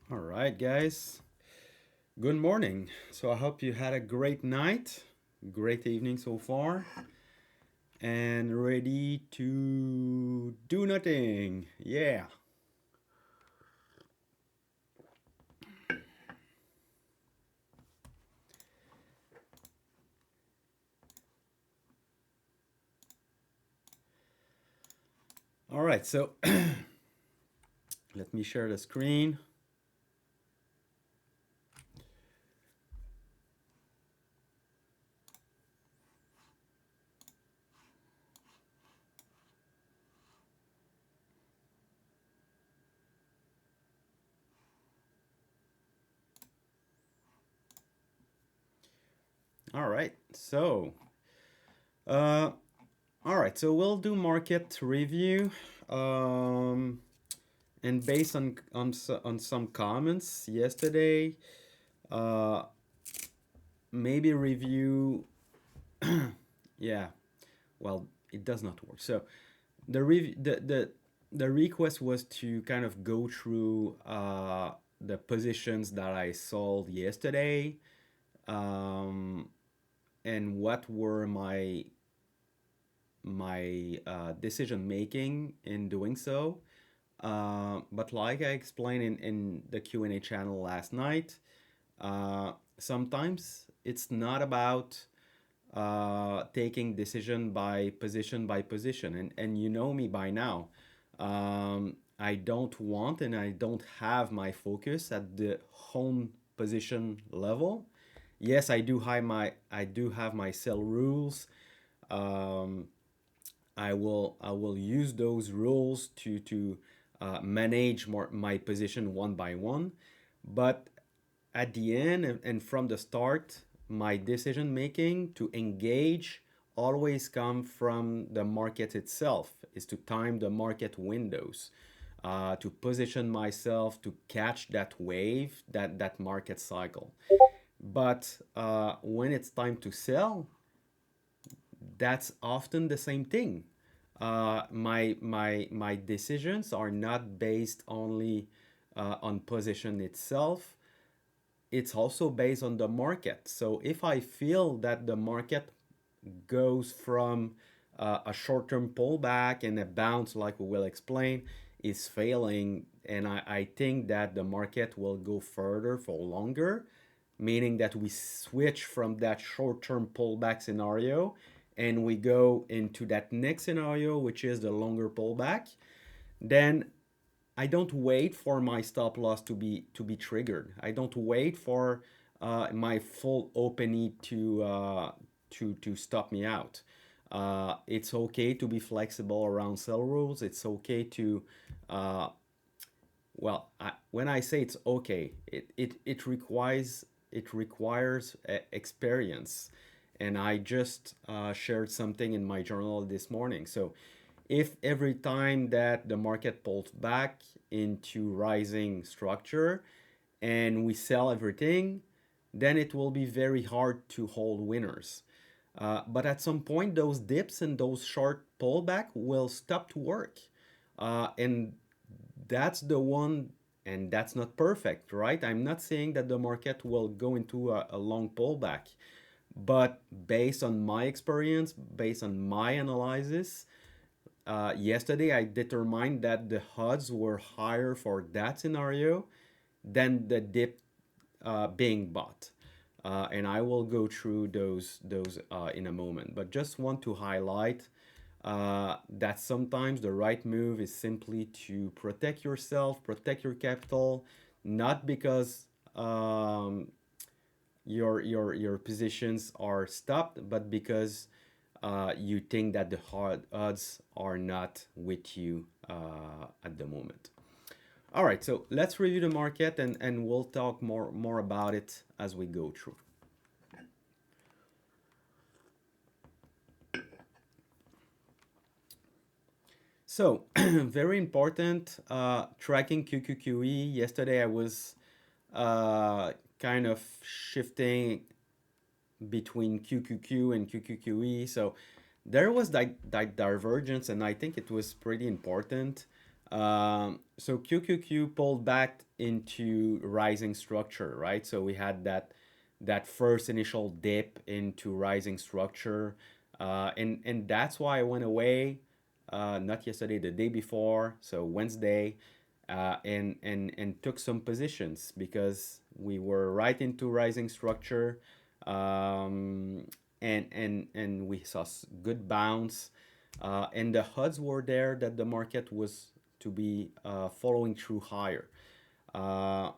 All right, guys. Good morning. So I hope you had a great night, great evening so far, and ready to do nothing. Yeah. All right. So let me share the screen. All right. Uh, all right. So we'll do market review. Um, and based on some comments yesterday, uh, maybe review. Yeah. Well, it does not work. So the request was to kind of go through the positions that I sold yesterday, um, and what were my decision making in doing so. But like I explained in the Q&A channel last night, sometimes it's not about taking decision by position. And you know me by now. I don't want and I don't have my focus at the home position level. Yes, I do have my sell rules. Um, I will use those rules to manage my position one by one. But at the end and from the start, my decision making to engage always come from the market itself, is to time the market windows, to position myself to catch that wave, that market cycle. But when it's time to sell, that's often the same thing. My decisions are not based only on position itself. It's also based on the market. So if I feel that the market goes from a short-term pullback and a bounce, like we will explain, is failing, and I think that the market will go further for longer, meaning that we switch from that short-term pullback scenario and we go into that next scenario, which is the longer pullback, then I don't wait for my stop loss to be triggered. I don't wait for my full opening to stop me out. It's okay to be flexible around sell rules. It's okay to uh, when I say it's okay, it requires experience, and I just shared something in my journal this morning. So, if every time that the market pulls back into rising structure and we sell everything, then it will be very hard to hold winners. But at some point, those dips and those short pullback will stop to work. And that's the one, and that's not perfect, right? I'm not saying that the market will go into a long pullback, but based on my experience, based on my analysis, yesterday I determined that the odds were higher for that scenario than the dip being bought. And I will go through those in a moment. But just want to highlight that sometimes the right move is simply to protect yourself, protect your capital, not because your positions are stopped, but because you think that the hard odds are not with you at the moment. All right, so let's review the market, and we'll talk more about it as we go through. So, very important, tracking QQQE. Yesterday, I was kind of shifting between QQQ and QQQE. So, there was that divergence, and I think it was pretty important. So QQQ pulled back into rising structure, right? So we had that first initial dip into rising structure, and that's why I went away. Not yesterday, the day before, so Wednesday, and took some positions because we were right into rising structure, um, and we saw good bounce, and the HUDs were there that the market was to be following through higher. Uh,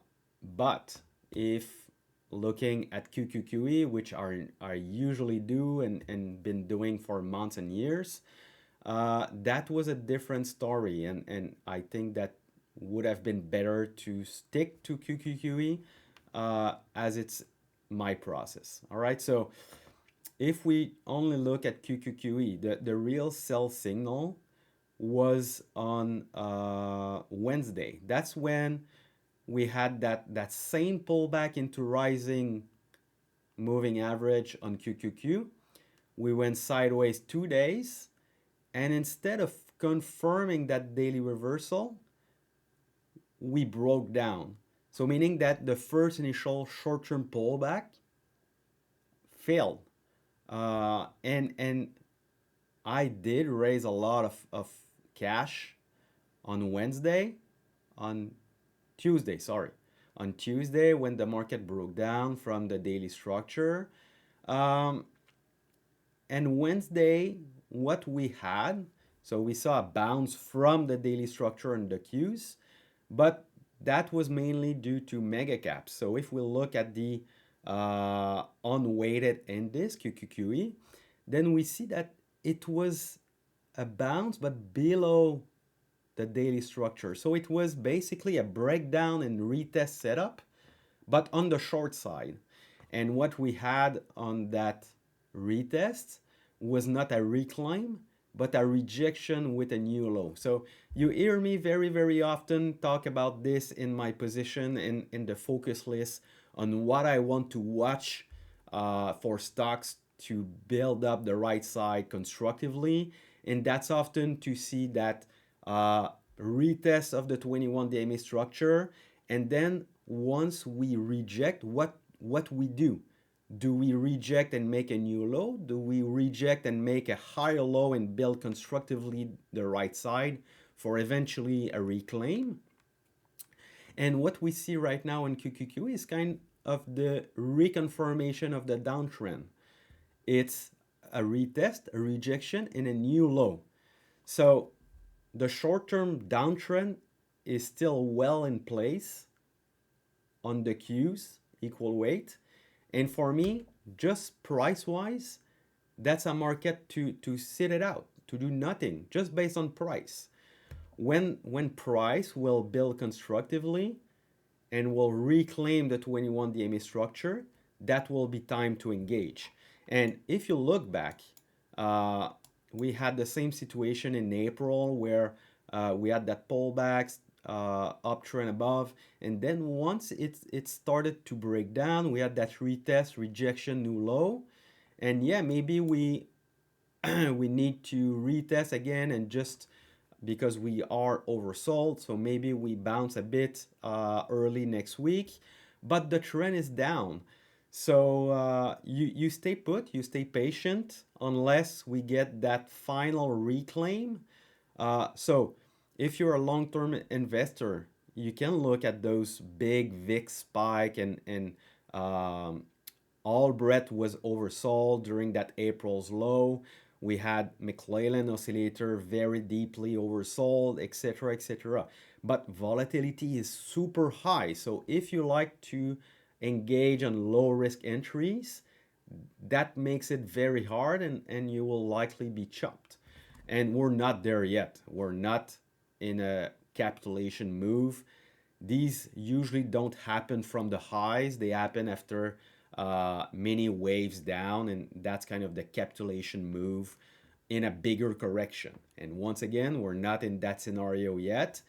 but if looking at QQQE, which I usually do and been doing for months and years, that was a different story, and I think that would have been better to stick to QQQE as it's my process. All right, so if we only look at QQQE, the real sell signal was on Wednesday. That's when we had that same pullback into rising moving average on QQQ. We went sideways 2 days, and instead of confirming that daily reversal, we broke down. So meaning that the first initial short-term pullback failed, and I did raise a lot of cash on Wednesday, on Tuesday, sorry, on Tuesday when the market broke down from the daily structure. Um, and Wednesday, what we had, so we saw a bounce from the daily structure and the Qs, but that was mainly due to mega caps. So if we look at the unweighted index, QQQE, then we see that it was a bounce, but below the daily structure. So it was basically a breakdown and retest setup, but on the short side. And what we had on that retest was not a reclaim, but a rejection with a new low. So you hear me very, very often talk about this in my position in the focus list on what I want to watch for stocks to build up the right side constructively. And that's often to see that uh, retest of the 21 DMA structure. And then once we reject, what we do? Do we reject and make a new low? Do we reject and make a higher low and build constructively the right side for eventually a reclaim? And what we see right now in QQQ is kind of the reconfirmation of the downtrend. It's a retest, a rejection, and a new low. So the short-term downtrend is still well in place on the Qs, equal weight. And for me, just price-wise, that's a market to sit it out, to do nothing, just based on price. When price will build constructively and will reclaim the 21 DMA structure, that will be time to engage. And if you look back, uh, we had the same situation in April where we had that pullback, uptrend above, and then once it started to break down, we had that retest, rejection, new low, and yeah, maybe we we need to retest again and just because we are oversold. So maybe we bounce a bit early next week, but the trend is down. So you stay put, you stay patient unless we get that final reclaim. So if you're a long-term investor, you can look at those big VIX spike and um, Albrecht was oversold during that April's low. We had McClellan oscillator very deeply oversold, etc., etc. But volatility is super high. So if you like to engage on low risk entries, that makes it very hard and you will likely be chopped. And we're not there yet. We're not in a capitulation move. These usually don't happen from the highs, they happen after many waves down, and that's kind of the capitulation move in a bigger correction. And once again, we're not in that scenario yet.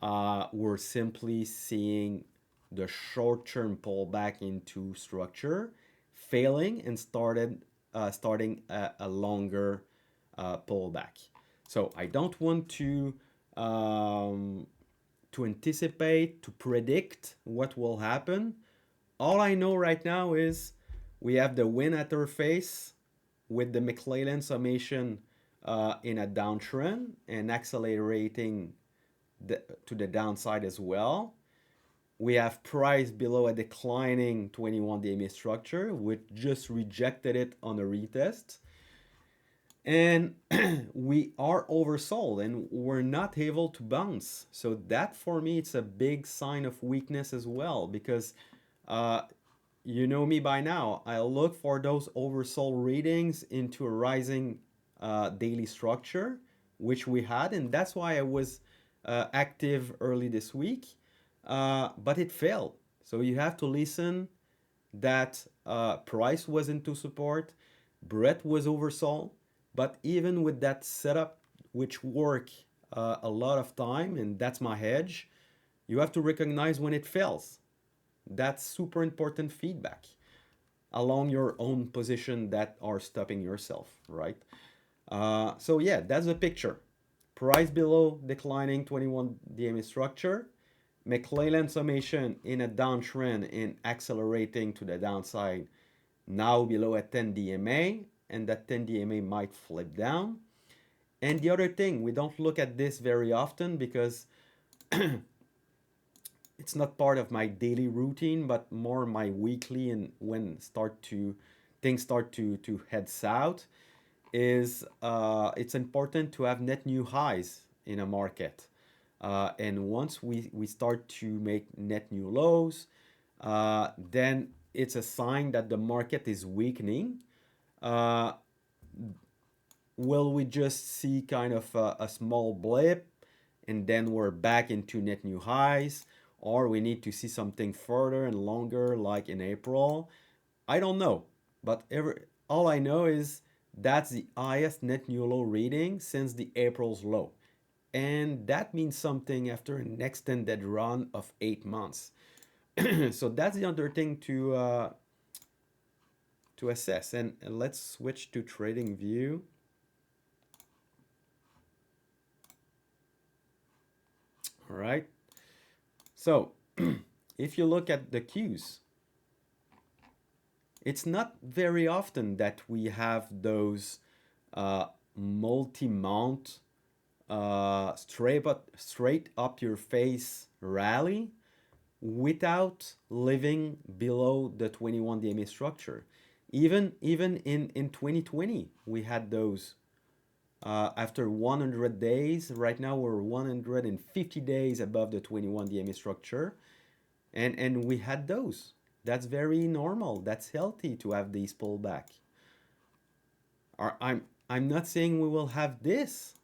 We're simply seeing the short-term pullback into structure failing and starting a longer pullback. So I don't want to um, to anticipate, to predict what will happen. All I know right now is we have the win at our face with the McClellan summation in a downtrend and accelerating to the downside as well. We have price below a declining 21 DMA structure, which just rejected it on a retest. And we are oversold and we're not able to bounce. So that for me, it's a big sign of weakness as well, because uh, you know me by now. I look for those oversold readings into a rising daily structure, which we had, and that's why I was active early this week. But it failed. So you have to listen that price was into support, Brett was oversold, but even with that setup, which work a lot of time, and that's my hedge, you have to recognize when it fails. That's super important feedback along your own position that are stopping yourself, right? So yeah, that's the picture. Price below declining 21 DMA structure, McClellan summation in a downtrend and accelerating to the downside, now below a 10 DMA, and that 10 DMA might flip down. And the other thing, we don't look at this very often because it's not part of my daily routine, but more my weekly, and when start to things start to head south, is it's important to have net new highs in a market. And once we start to make net new lows, then it's a sign that the market is weakening. Uh, will we just see kind of a small blip and then we're back into net new highs? Or we need to see something further and longer, like in April? I don't know. But all I know is that's the highest net new low reading since the April's low. And that means something after an extended run of 8 months. So that's the other thing to assess. And let's switch to trading view. All right. So if you look at the cues, it's not very often that we have those multi-mount straight up your face rally without living below the 21 DMA structure. Even in 2020, we had those after 100 days. Right now, we're 150 days above the 21 DMA structure, and we had those. That's very normal. That's healthy to have these pullback. I'm not saying we will have this.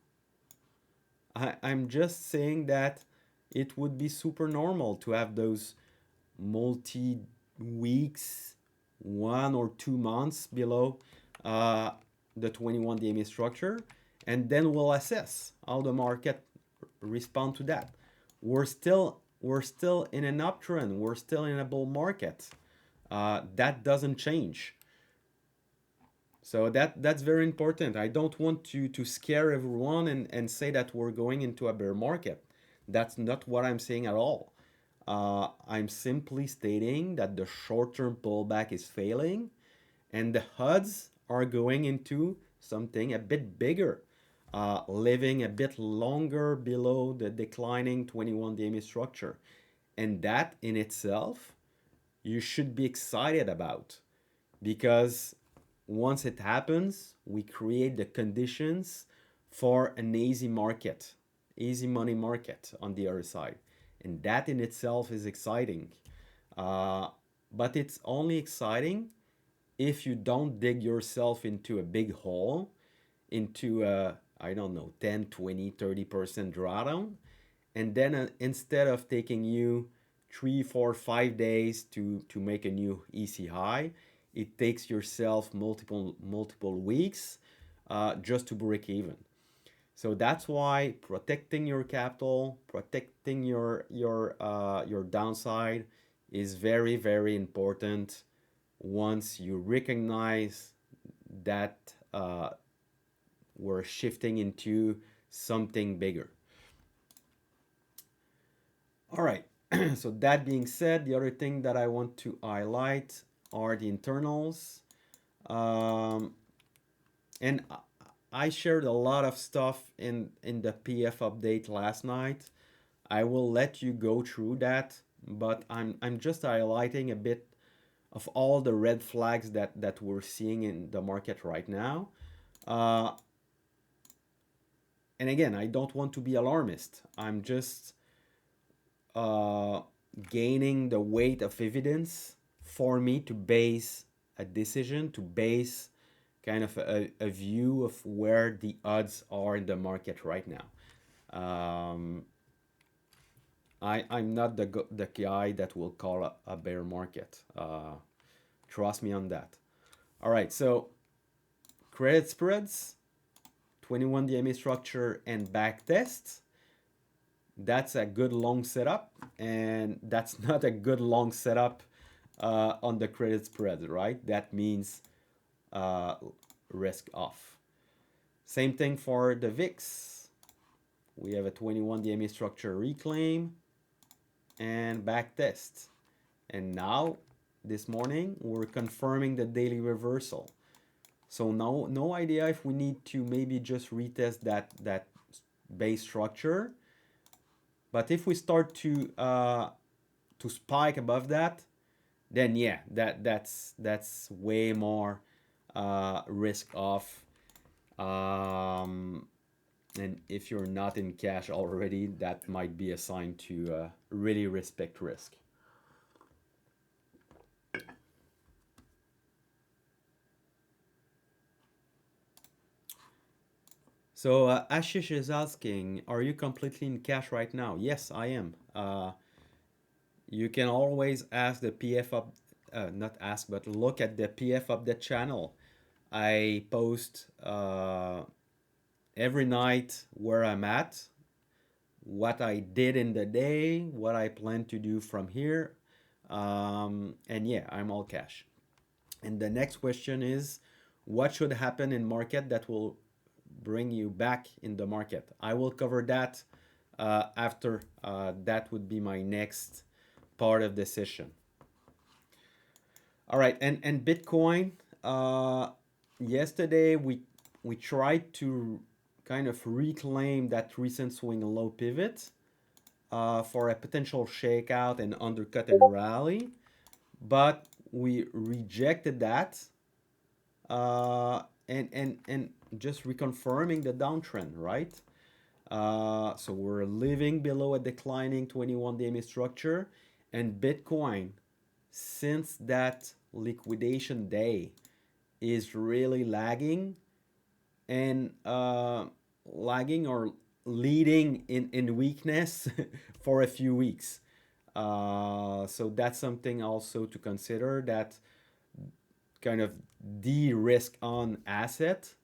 I'm just saying that it would be super normal to have those multi weeks, 1 or 2 months below uh, the 21 DMA structure, and then we'll assess how the market respond to that. We're still in an uptrend. We're still in a bull market. That doesn't change. So that's very important. I don't want to scare everyone and say that we're going into a bear market. That's not what I'm saying at all. I'm simply stating that the short-term pullback is failing and the HUDs are going into something a bit bigger, living a bit longer below the declining 21 DMA structure. And that in itself, you should be excited about, because once it happens, we create the conditions for an easy market, easy money market on the other side. And that in itself is exciting. Uh, but it's only exciting if you don't dig yourself into a big hole, into a, I don't know, 10, 20, 30% drawdown. And then instead of taking you 3, 4, 5 days to make a new EC high, it takes yourself multiple weeks just to break even. So that's why protecting your capital, protecting your downside is very, very important. Once you recognize that we're shifting into something bigger. All right. So that being said, the other thing that I want to highlight are the internals. Um, and I shared a lot of stuff in the PF update last night. I will let you go through that, but I'm just highlighting a bit of all the red flags that we're seeing in the market right now. Uh, and again, I don't want to be alarmist. I'm just uh, gaining the weight of evidence for me to base a decision, to base kind of a view of where the odds are in the market right now. Um, I'm not the guy that will call a bear market. Trust me on that. All right, so credit spreads, 21 DMA structure, and back tests. That's a good long setup, and that's not a good long setup on the credit spread, right? That means uh, risk off. Same thing for the VIX. We have a 21 DMA structure reclaim and back test. And now, this morning, we're confirming the daily reversal. So no idea if we need to maybe just retest that base structure. But if we start to spike above that, then yeah, that's way more risk off. And if you're not in cash already, that might be a sign to really respect risk. So Ashish is asking, are you completely in cash right now? Yes, I am. You can always ask the PF up, not ask, but look at the PF update channel. I post every night where I'm at, what I did in the day, what I plan to do from here. And yeah, I'm all cash. And the next question is, what should happen in market that will bring you back in the market? I will cover that after. That would be my next part of the session. All right, and Bitcoin. Yesterday we tried to kind of reclaim that recent swing low pivot for a potential shakeout and undercut and rally, but we rejected that and just reconfirming the downtrend, right? So we're living below a declining 21 DMA structure, and Bitcoin, since that liquidation day, is really lagging and lagging or leading in weakness for a few weeks. So that's something also to consider, that kind of de-risk on asset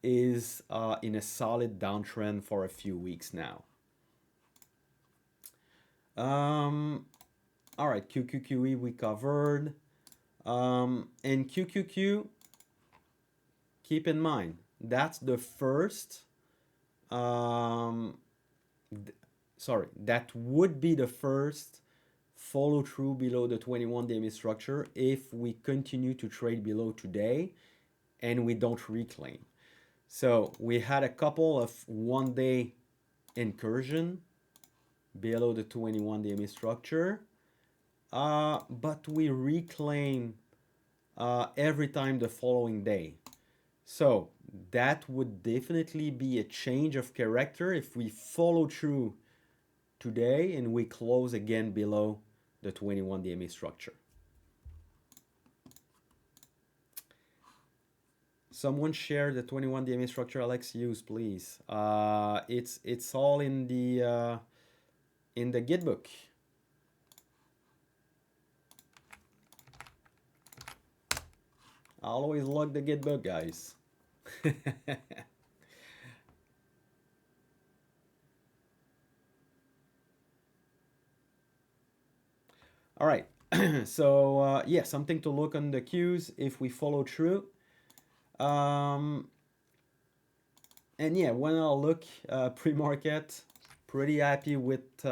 is in a solid downtrend for a few weeks now. Um, all right, QQQE we covered. And QQQ, keep in mind, that's the first, um, sorry, that would be the first follow through below the 21 DMA structure if we continue to trade below today and we don't reclaim. So we had a couple of 1 day incursion below the 21 DMA structure, but we reclaim every time the following day. So that would definitely be a change of character if we follow through today and we close again below the 21 DMA structure. Someone share the 21 DMA structure Alex used, please. It's all in the Git book. I always log the Git book, guys. All right. So yeah, something to look on the cues if we follow through. Um, and yeah, when I look pre-market, pretty happy with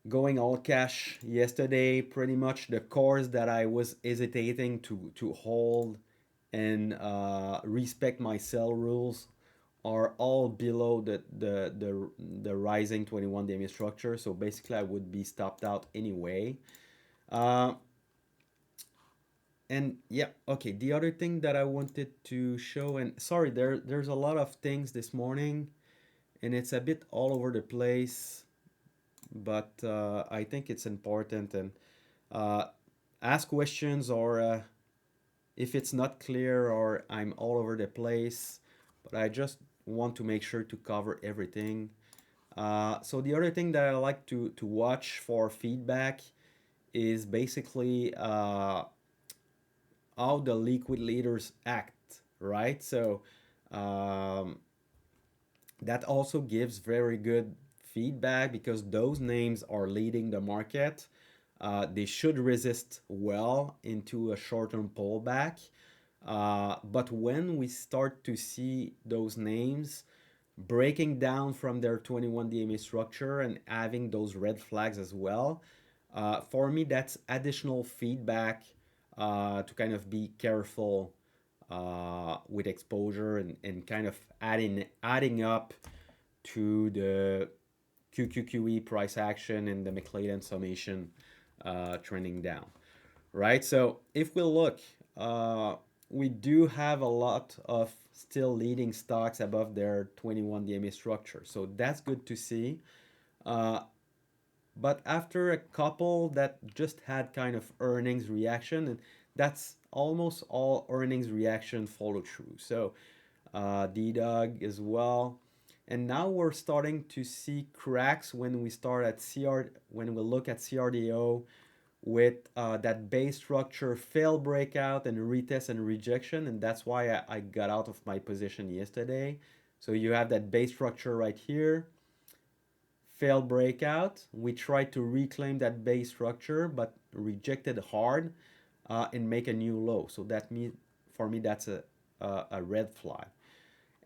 going all cash yesterday. Pretty much the cores that I was hesitating to hold and respect my sell rules are all below the rising 21 DMA structure. So basically, I would be stopped out anyway. Uh, and yeah, okay. The other thing that I wanted to show, and sorry, there's a lot of things this morning, and it's a bit all over the place, but I think it's important and uh, ask questions or if it's not clear or I'm all over the place, but I just want to make sure to cover everything. So the other thing that I like to watch for feedback is basically how the liquid leaders act, right? So um, that also gives very good feedback because those names are leading the market. They should resist well into a short-term pullback. But when we start to see those names breaking down from their 21 DMA structure and having those red flags as well, for me, that's additional feedback to kind of be careful with exposure and kind of adding up to the QQQE price action and the McClellan summation trending down, right? So if we look, we do have a lot of still leading stocks above their 21 DMA structure. So that's good to see. Uh, but after a couple that just had kind of earnings reaction, and that's almost all earnings reaction follow through. So DDOG as well. And now we're starting to see cracks when we start at when we look at CRDO with that base structure fail breakout and retest and rejection, and that's why I got out of my position yesterday. So you have that base structure right here, failed breakout. We tried to reclaim that base structure, but rejected hard and make a new low. So for me, that's a red flag.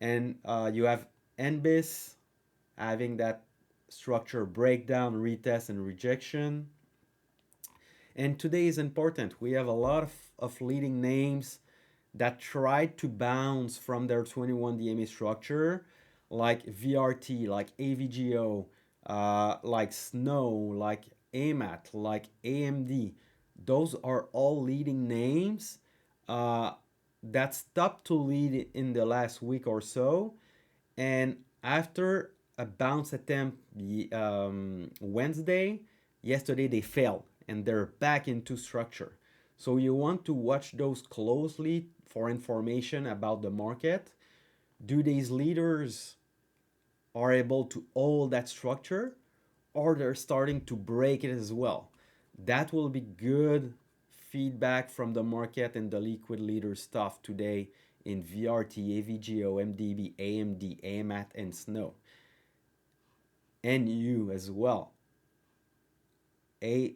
And you have NBIS having that structure breakdown, retest, and rejection. And today is important. We have a lot of leading names that tried to bounce from their 21 DMA structure, like VRT, like AVGO, like Snow, like AMAT, like AMD. Those are all leading names that stopped to lead in the last week or so. And after a bounce attempt Wednesday, yesterday they failed and they're back into structure. So you want to watch those closely for information about the market. Do these leaders are able to hold that structure or they're starting to break it as well? That will be good feedback from the market and the liquid leader stuff today in VRT, AVGO, MDB, AMD, AMAT, and Snow. And you as well. A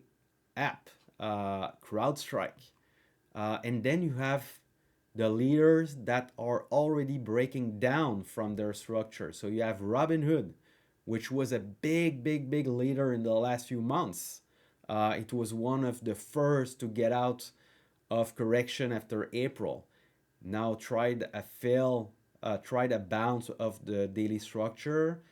app, CrowdStrike. And then you have the leaders that are already breaking down from their structure. So you have Robinhood, which was a big leader in the last few months. It was one of the first to get out of correction after April. Now tried a bounce of the daily structure,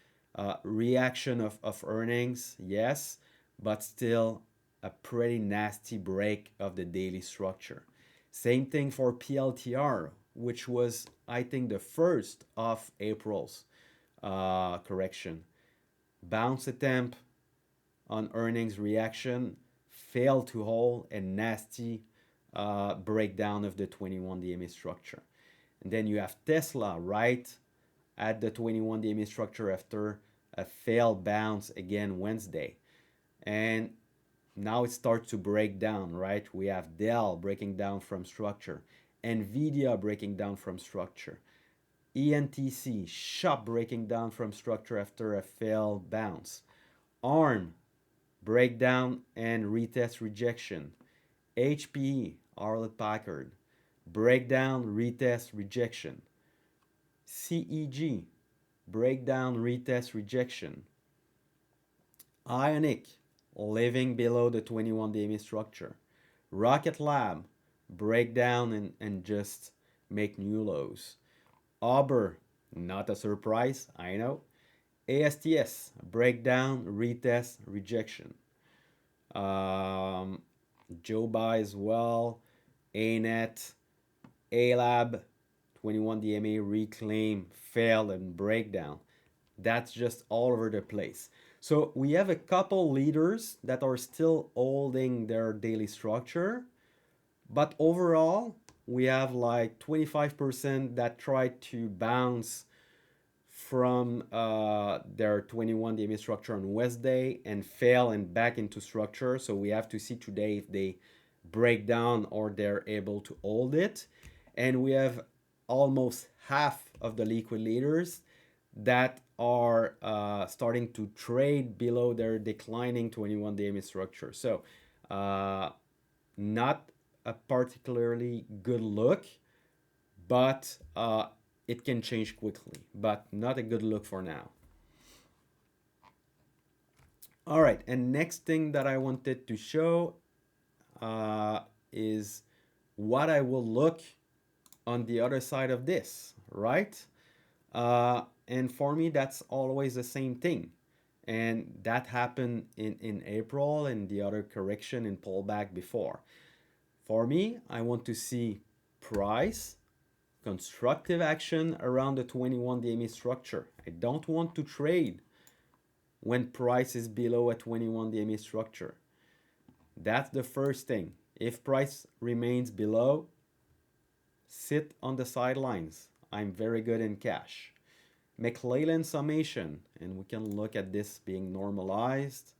reaction of earnings, yes, but still a pretty nasty break of the daily structure. Same thing for PLTR, which was, I think, the first of April's correction. Bounce attempt on earnings reaction, failed to hold, and nasty breakdown of the 21 DMA structure. And then you have Tesla right at the 21 DMA structure after a failed bounce again Wednesday. And now it starts to break down, right? We have Dell breaking down from structure, Nvidia breaking down from structure, ENTC, Shop breaking down from structure after a failed bounce, ARM breakdown and retest rejection, HPE, Hewlett Packard, breakdown, retest, rejection, CEG, breakdown, retest, rejection, Ionic, living below the 21 DMA structure. Rocket Lab, break down and just make new lows. Auber, not a surprise, I know. ASTS, breakdown, retest, rejection. Um, Joba as well. ANET, ALAB, 21 DMA, reclaim, failed, and breakdown. That's just all over the place. So we have a couple leaders that are still holding their daily structure, but overall, we have like 25% that try to bounce from their 21 DMA structure on Wednesday and fail and back into structure. So we have to see today if they break down or they're able to hold it. And we have almost half of the liquid leaders that are starting to trade below their declining 21 DMA structure. So not a particularly good look, but it can change quickly, but not a good look for now. All right, and next thing that I wanted to show is what I will look on the other side of this, right? And for me, that's always the same thing. And that happened in April and the other correction and pullback before. For me, I want to see price, constructive action around the 21 DMA structure. I don't want to trade when price is below a 21 DMA structure. That's the first thing. If price remains below, sit on the sidelines. I'm very good in cash. McClellan summation, and we can look at this being normalized.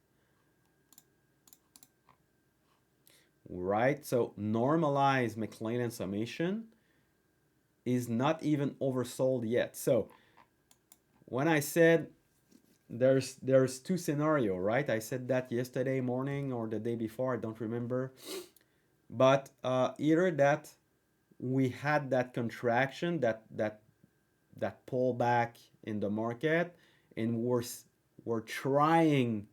Right, so normalized McClellan summation is not even oversold yet. So when I said there's two scenario, right? I said that yesterday morning or the day before, I don't remember. But either that we had that contraction, that pullback in the market, and we're trying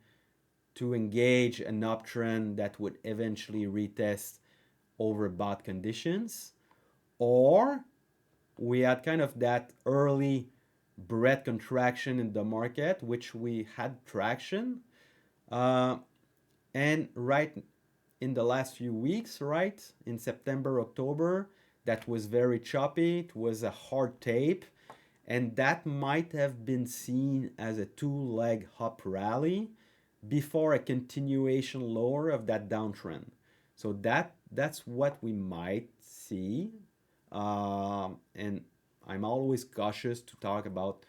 to engage an uptrend that would eventually retest overbought conditions, or we had kind of that early breadth contraction in the market, which we had traction. And right in the last few weeks, right, in September, October, that was very choppy. It was a hard tape. And that might have been seen as a two-leg up rally before a continuation lower of that downtrend. So that's what we might see. And I'm always cautious to talk about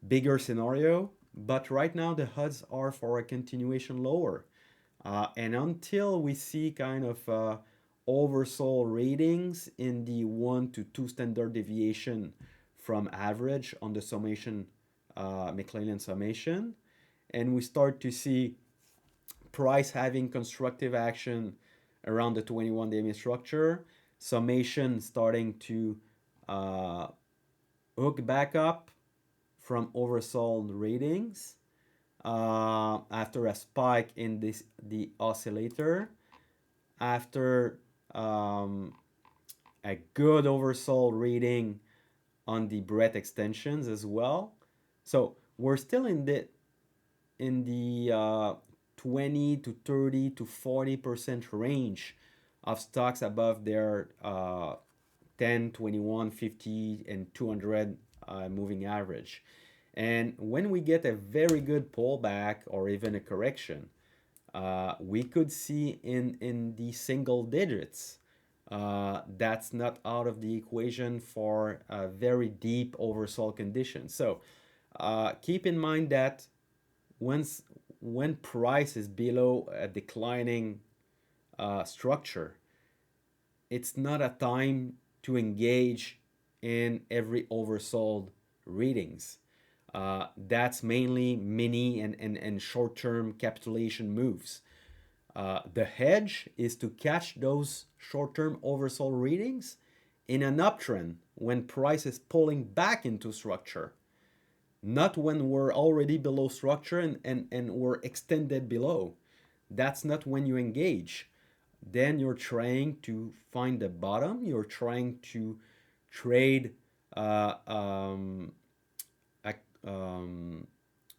bigger scenario, but right now the odds are for a continuation lower. And until we see kind of oversold ratings in the 1 to 2 standard deviation from average on the summation, McClellan summation, and we start to see price having constructive action around the 21 DMA structure, summation starting to hook back up from oversold ratings after a spike in the oscillator, after a good oversold reading on the breadth extensions as well. So we're still in the 20 to 30 to 40% range of stocks above their 10, 21, 50, and 200 moving average. And when we get a very good pullback or even a correction, we could see in the single digits. That's not out of the equation for a very deep oversold condition. So keep in mind that when price is below a declining structure, it's not a time to engage in every oversold readings. That's mainly mini and short-term capitulation moves. The hedge is to catch those short-term oversold readings in an uptrend when price is pulling back into structure, not when we're already below structure and we're extended below. that's not when you engage. Then you're trying to find the bottom. You're trying to trade, uh, um, ac- um,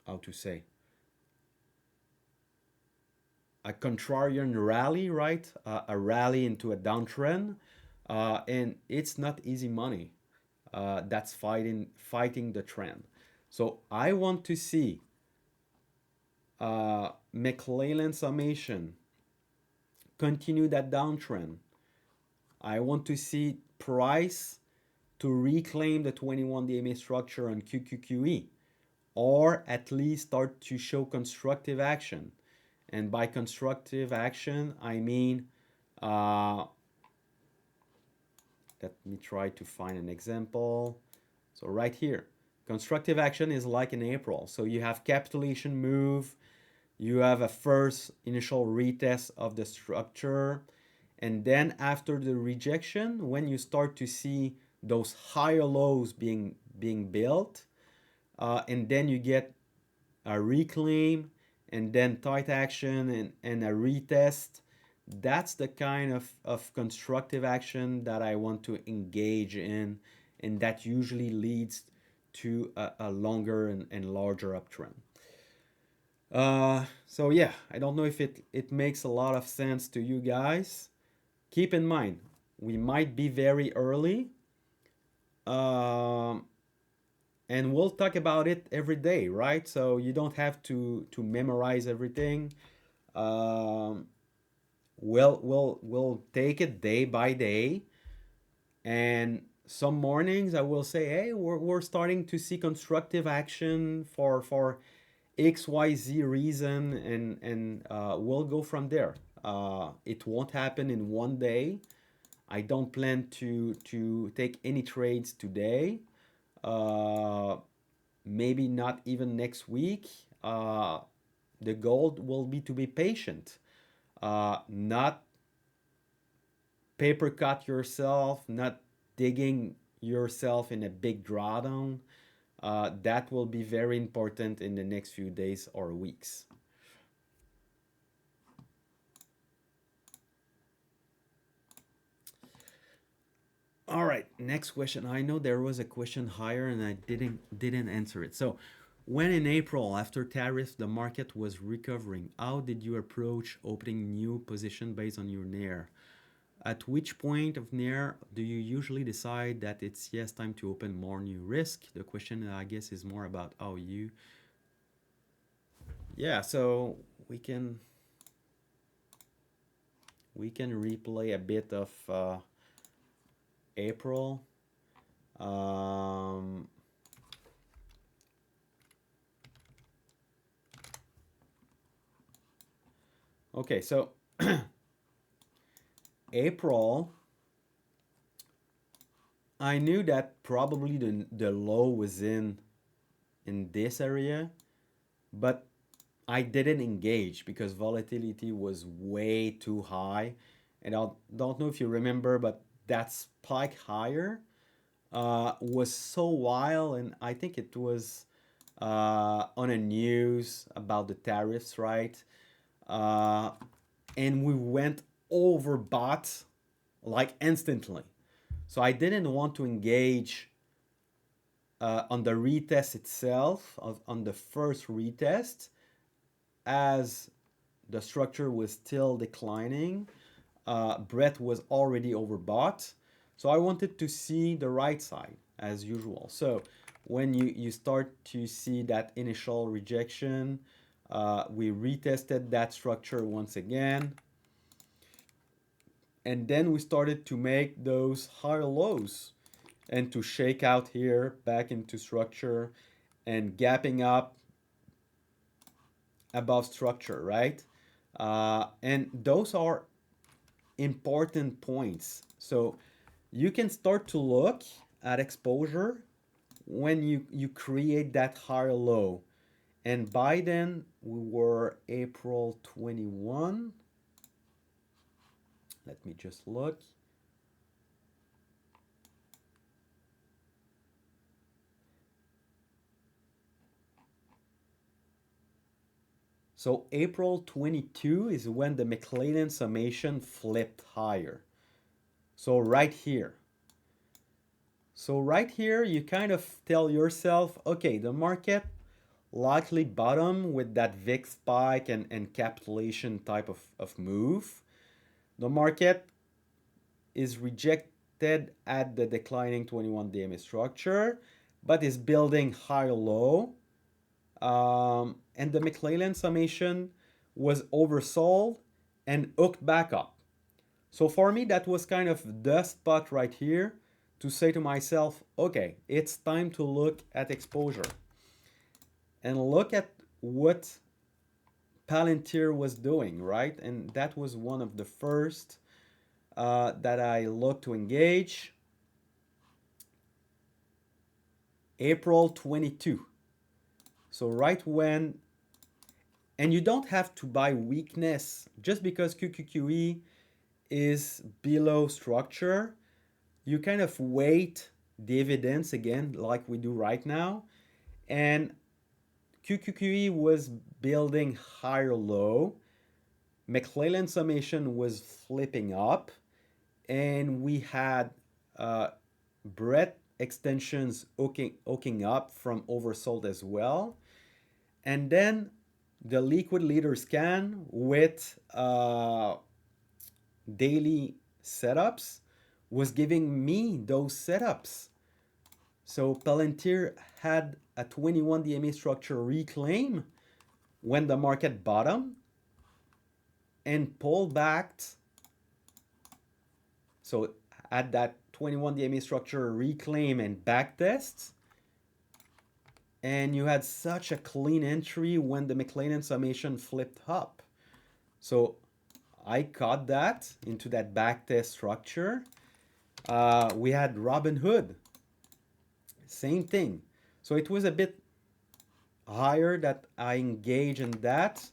how to say, a contrarian rally, right? A rally into a downtrend, and it's not easy money. That's fighting the trend. So I want to see McClellan summation continue that downtrend. I want to see price to reclaim the 21 DMA structure on QQQE, or at least start to show constructive action. And by constructive action, I mean, let me try to find an example. So right here, constructive action is like in April. So you have capitulation move, you have a first initial retest of the structure, and then after the rejection, when you start to see those higher lows being built, and then you get a reclaim, and then tight action, and a retest. That's the kind of constructive action that I want to engage in, and that usually leads to a longer and larger uptrend. So yeah, I don't know if it makes a lot of sense to you guys. Keep in mind, we might be very early, um, and we'll talk about it every day, right? So you don't have to memorize everything. Um, we'll take it day by day, and some mornings I will say, hey, we're starting to see constructive action for XYZ reason, and we'll go from there. It won't happen in one day. I don't plan to take any trades today. Uh, Maybe not even next week. The goal will be to be patient, not paper cut yourself, not digging yourself in a big drawdown. That will be very important in the next few days or weeks. All right, next question. I know there was a question higher and I didn't answer it. So, when in April after tariffs the market was recovering, how did you approach opening new position based on your NAIR? At which point of NAIR do you usually decide that it's yes time to open more new risk? The question I guess is more about how you. Yeah, so we can we can replay a bit of April. Um, okay, so April, I knew that probably the low was in this area, but I didn't engage because volatility was way too high. And I don't know if you remember, but that spike higher was so wild, and I think it was on a news about the tariffs, right? Uh, and we went overbought like instantly. So I didn't want to engage on the retest itself, on the first retest, as the structure was still declining. Brett was already overbought. So I wanted to see the right side as usual. So when you start to see that initial rejection, we retested that structure once again. And then we started to make those higher lows and to shake out here back into structure and gapping up above structure, right? And those are important points. So you can start to look at exposure when you create that higher low. And by then, we were April 21. Let me just look. So April 22 is when the McClellan summation flipped higher. So right here. So right here, you kind of tell yourself, okay, the market likely bottom with that VIX spike and capitulation type of move. The market is rejected at the declining 21 DMA structure, but is building higher low. And the McClellan summation was oversold and hooked back up. So for me, that was kind of the spot right here to say to myself, okay, it's time to look at exposure and look at what Palantir was doing, right? And that was one of the first that I looked to engage. April 22. So right when, and you don't have to buy weakness just because QQQE is below structure. You kind of wait dividends again, like we do right now. And QQQE was building higher low. McClellan summation was flipping up. And we had breadth extensions hooking up from oversold as well. And then the liquid leader scan with daily setups was giving me those setups. So Palantir had a 21 DMA structure reclaim when the market bottomed and pulled back. So at that 21 DMA structure reclaim and back tests, and you had such a clean entry when the McClellan summation flipped up. So I caught that into that backtest structure. We had Robinhood, same thing. So it was a bit higher that I engaged in that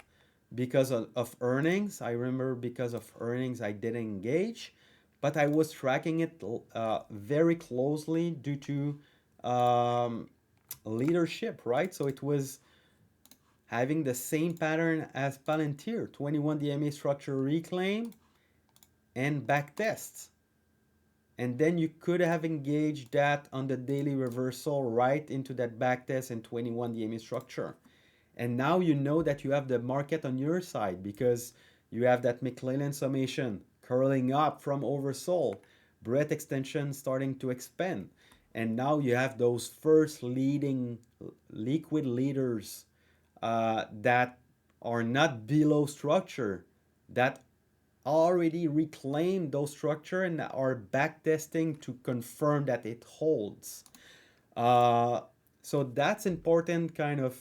because of earnings. I remember because of earnings I didn't engage, but I was tracking it very closely due to leadership, right? So it was having the same pattern as Palantir, 21 DMA structure reclaim and back tests. And then you could have engaged that on the daily reversal right into that back test and 21 DMA structure. And now you know that you have the market on your side because you have that McClellan summation curling up from oversold, breadth extension starting to expand. And now you have those first leading liquid leaders that are not below structure, that already reclaimed those structure and are backtesting to confirm that it holds. So that's important kind of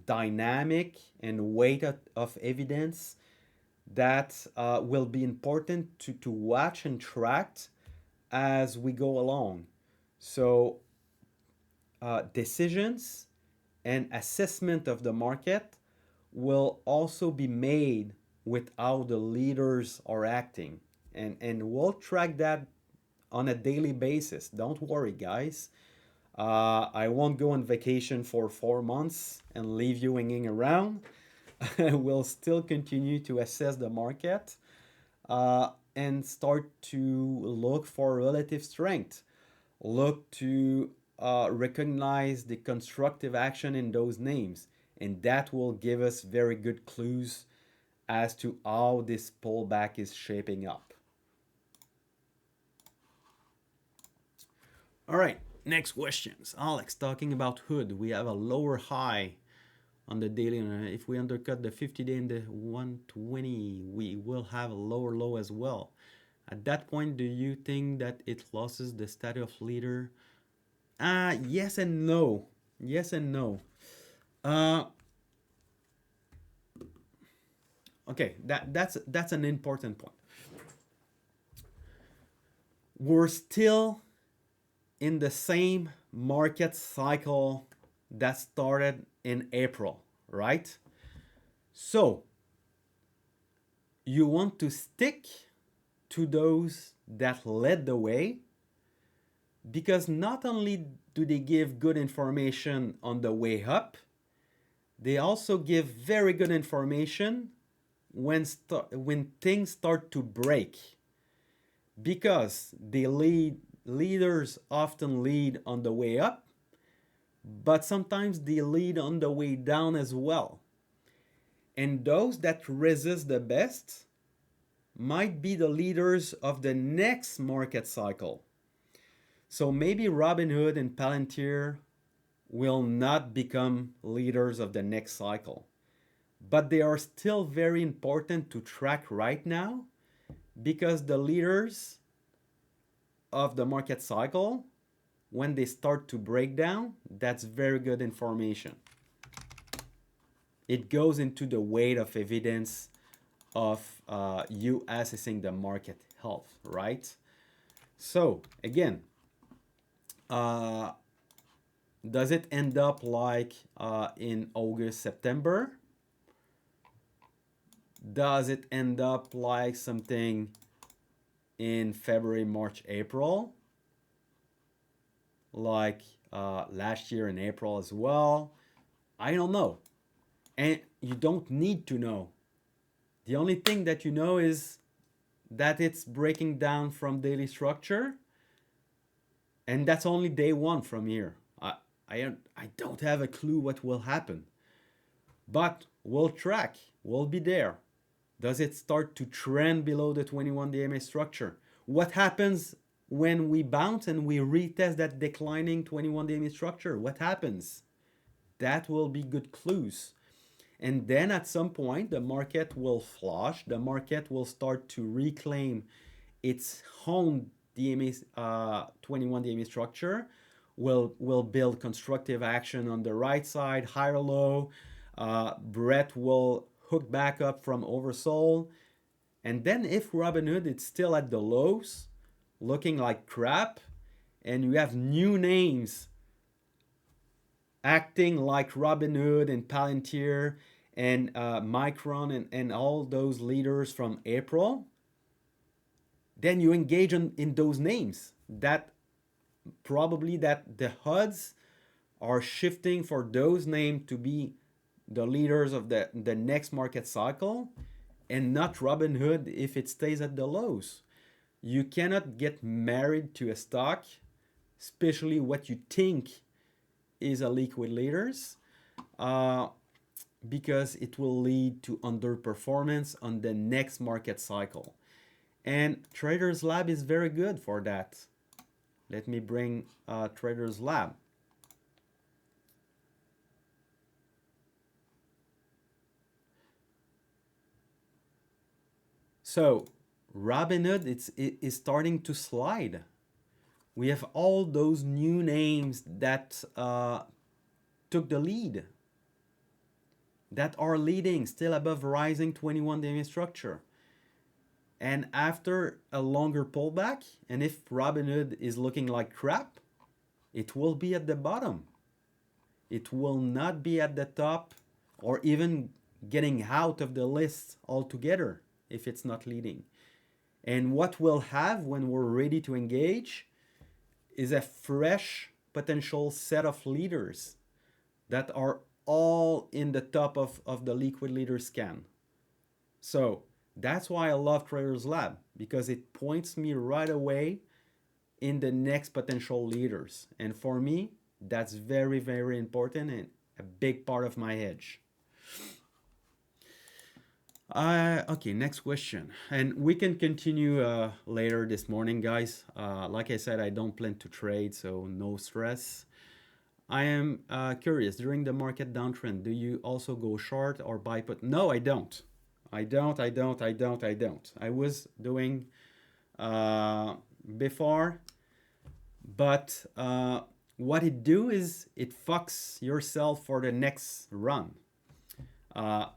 dynamic and weight of evidence that will be important to watch and track as we go along. So decisions and assessment of the market will also be made with how the leaders are acting. And we'll track that on a daily basis. Don't worry, guys. I won't go on vacation for 4 months and leave you hanging around. We'll still continue to assess the market and start to look for relative strength. Look to recognize the constructive action in those names. And that will give us very good clues as to how this pullback is shaping up. All right, next questions. Alex, talking about Hood, we have a lower high on the daily. If we undercut the 50-day and the 120, we will have a lower low as well. At that point, do you think that it loses the status of leader? Yes and no. Yes and no. Okay, that's an important point. We're still in the same market cycle that started in April, right? So you want to stick to those that led the way, because not only do they give good information on the way up, they also give very good information when things start to break, because leaders often lead on the way up, but sometimes they lead on the way down as well. And those that resist the best might be the leaders of the next market cycle. So maybe Robinhood and Palantir will not become leaders of the next cycle, but they are still very important to track right now, because the leaders of the market cycle, when they start to break down, that's very good information. It goes into the weight of evidence of you assessing the market health, right? So again, uh, does it end up like in August, September? Does it end up like something in February, March, April? Like last year in April as well? I don't know. And you don't need to know. The only thing that you know is that it's breaking down from daily structure, and that's only day one from here. I don't have a clue what will happen, but we'll track. We'll be there. Does it start to trend below the 21 DMA structure? What happens when we bounce and we retest that declining 21 DMA structure? What happens? That will be good clues. And then at some point, the market will flush. The market will start to reclaim its own DMA, 21 DMA structure. Will build constructive action on the right side, higher low. Brett will hook back up from oversold. And then if Robinhood is still at the lows, looking like crap, and you have new names acting like Robinhood and Palantir and Micron and all those leaders from April, then you engage in those names. That probably that the HUDs are shifting for those names to be the leaders of the next market cycle, and not Robinhood if it stays at the lows. You cannot get married to a stock, especially what you think is a liquid leaders, because it will lead to underperformance on the next market cycle. And TradersLab is very good for that. Let me bring TradersLab. So Robinhood is starting to slide. We have all those new names that took the lead, that are leading still above rising 21 DMA structure. And after a longer pullback, and if Robinhood is looking like crap, it will be at the bottom. It will not be at the top, or even getting out of the list altogether if it's not leading. And what we'll have when we're ready to engage is a fresh potential set of leaders that are all in the top of the liquid leader scan. So that's why I love TradersLab, because it points me right away in the next potential leaders. And for me, that's very, very important and a big part of my hedge. Okay, next question. And we can continue later this morning, guys. Like I said, I don't plan to trade, so no stress. I am curious, during the market downtrend, do you also go short or buy put? No, I don't. I don't. I was doing before, but what it do is it fucks yourself for the next run.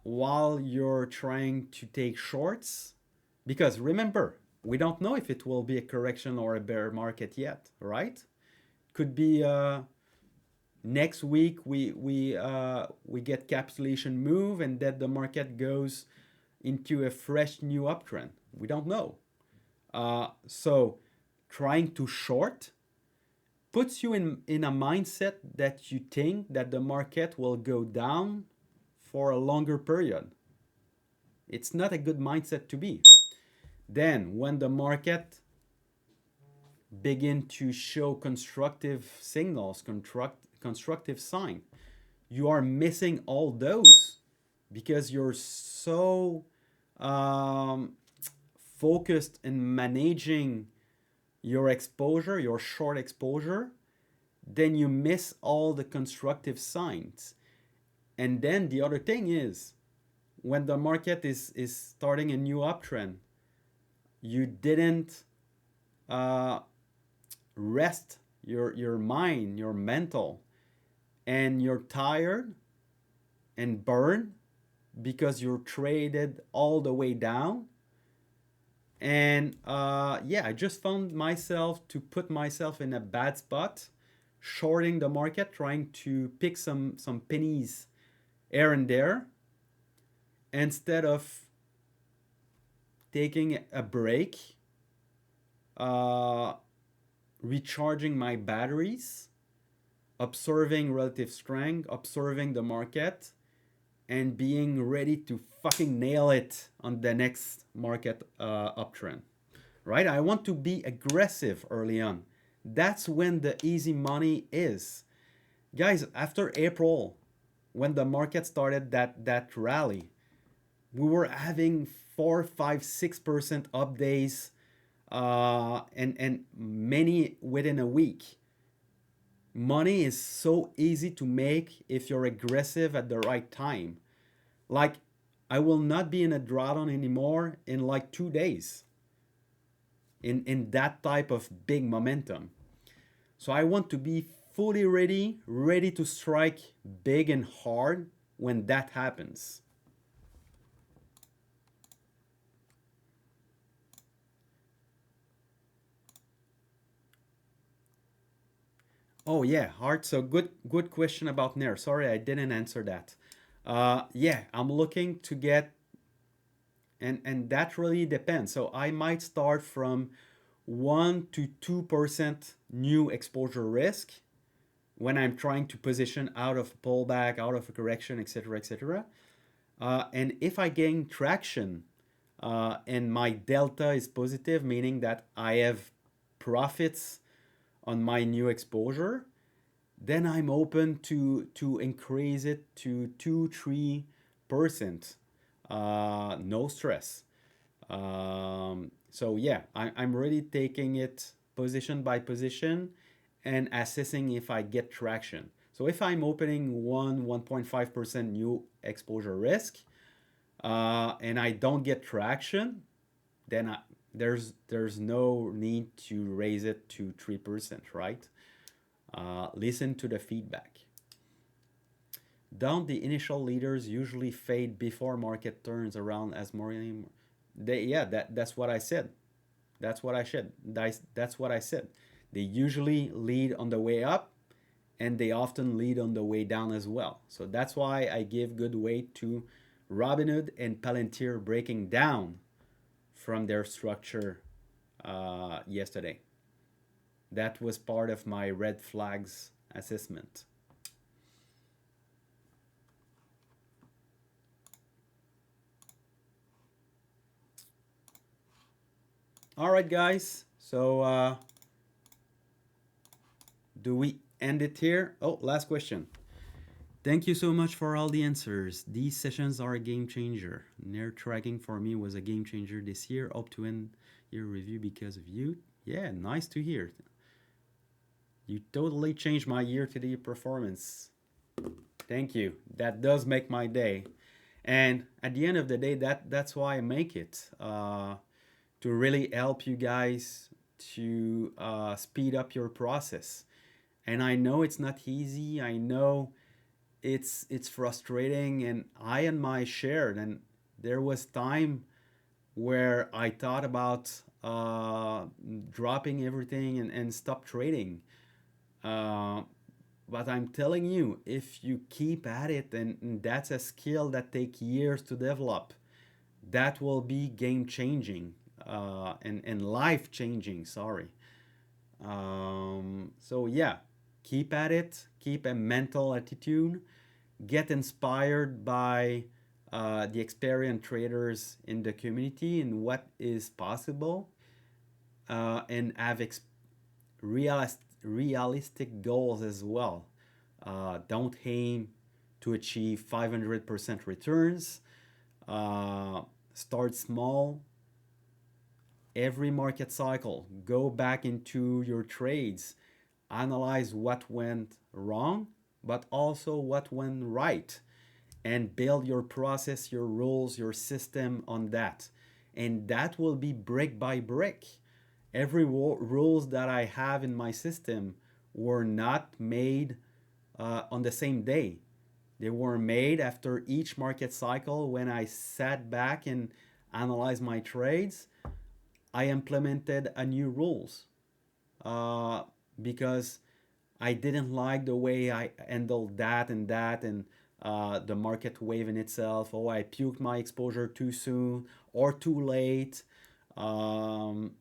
While you're trying to take shorts, because remember, we don't know if it will be a correction or a bear market yet, right? Could be next week we get capitulation move and that the market goes into a fresh new uptrend. We don't know. So trying to short puts you in a mindset that you think that the market will go down for a longer period. It's not a good mindset to be. Then when the market begin to show constructive signals, constructive sign, you are missing all those because you're so um, focused in managing your exposure, your short exposure, then you miss all the constructive signs. And then the other thing is, when the market is starting a new uptrend, you didn't uh, rest your mind, your mental, and you're tired and burned because you're traded all the way down. And yeah, I just found myself to put myself in a bad spot, shorting the market, trying to pick some pennies here and there, instead of taking a break, uh, recharging my batteries, observing relative strength, observing the market, and being ready to fucking nail it on the next market uptrend. Right? I want to be aggressive early on. That's when the easy money is. Guys, after April, when the market started that rally, we were having 4, 5, 6% up days, and many within a week. Money is so easy to make if you're aggressive at the right time. Like, I will not be in a drawdown anymore in like 2 days in that type of big momentum. So I want to be fully ready to strike big and hard when that happens. Oh yeah, Hart. So good question about Nair. Sorry, I didn't answer that. Yeah, I'm looking to get, and that really depends. So I might start from 1 to 2% new exposure risk when I'm trying to position out of a pullback, out of a correction, etc., etc. And if I gain traction, and my delta is positive, meaning that I have profits on my new exposure, then I'm open to increase it to 2-3%. No stress. So yeah, I'm really taking it position by position and assessing if I get traction. So if I'm opening 1.5% new exposure risk, and I don't get traction, then there's no need to raise it to 3%, right? Listen to the feedback. Don't the initial leaders usually fade before market turns around as more? Yeah, that's what I said. That's what I said. That's what I said. They usually lead on the way up, and they often lead on the way down as well. So that's why I give good weight to Robinhood and Palantir breaking down from their structure yesterday. That was part of my red flags assessment. All right, guys. So do we end it here? Oh, last question. Thank you so much for all the answers. These sessions are a game changer. Nair tracking for me was a game changer this year. Hope to end your review because of you. Yeah, nice to hear. You totally changed my year-to-date performance. Thank you. That does make my day. And at the end of the day, that's why I make it, to really help you guys to speed up your process. And I know it's not easy. I know it's frustrating, and I and my shared. And there was time where I thought about dropping everything and stop trading. Uh, but I'm telling you, if you keep at it, and that's a skill that takes years to develop, that will be game changing, and life changing. Sorry. So yeah, keep at it. Keep a mental attitude, get inspired by the experienced traders in the community and what is possible, and have realistic goals as well. Don't aim to achieve 500% returns. Uh, Start small. Every market cycle, go back into your trades, analyze what went wrong, but also what went right, and build your process, your rules, your system on that. And that will be brick by brick. Every rules that I have in my system were not made on the same day. They were made after each market cycle when I sat back and analyzed my trades. I implemented a new rules uh, because I didn't like the way I handled that and the market wave in itself. Oh, I puked my exposure too soon or too late. Um,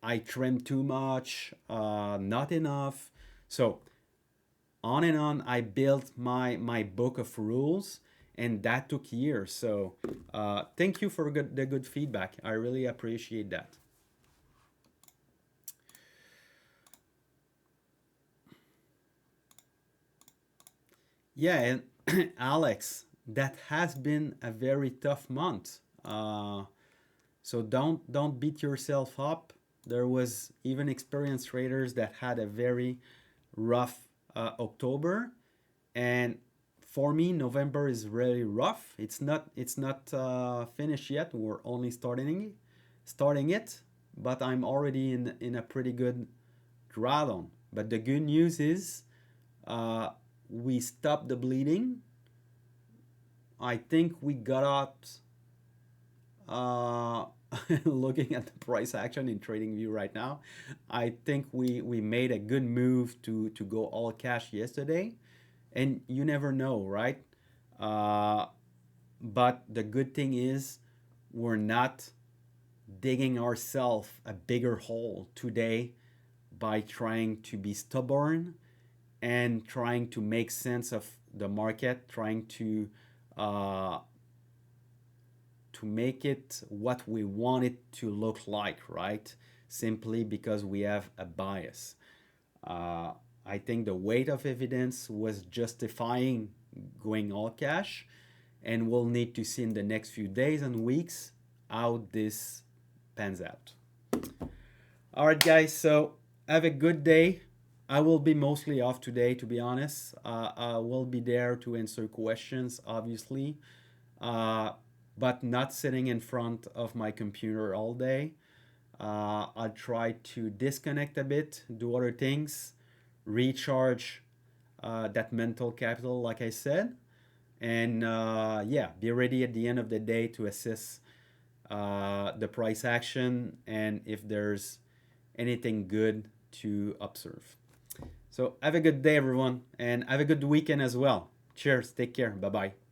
I trimmed too much, not enough. So on and on, I built my book of rules, and that took years. So thank you for the good feedback. I really appreciate that. Yeah, and Alex, that has been a very tough month. So don't beat yourself up. There was even experienced traders that had a very rough October, and for me, November is really rough. It's not finished yet. We're only starting it, but I'm already in a pretty good drawdown. But the good news is uh, we stopped the bleeding. I think we got out. Uh, Looking at the price action in TradingView right now, I think we made a good move to go all cash yesterday, and you never know, right? Uh, but the good thing is we're not digging ourselves a bigger hole today by trying to be stubborn and trying to make sense of the market, trying uh, to make it what we want it to look like, right? Simply because we have a bias. Uh, I think the weight of evidence was justifying going all cash, and we'll need to see in the next few days and weeks how this pans out. All right, guys, so have a good day. I will be mostly off today, to be honest. I will be there to answer questions, obviously, uh, but not sitting in front of my computer all day. I'll try to disconnect a bit, do other things, recharge that mental capital, like I said, and yeah, be ready at the end of the day to assess the price action and if there's anything good to observe. So have a good day, everyone, and have a good weekend as well. Cheers. Take care. Bye bye.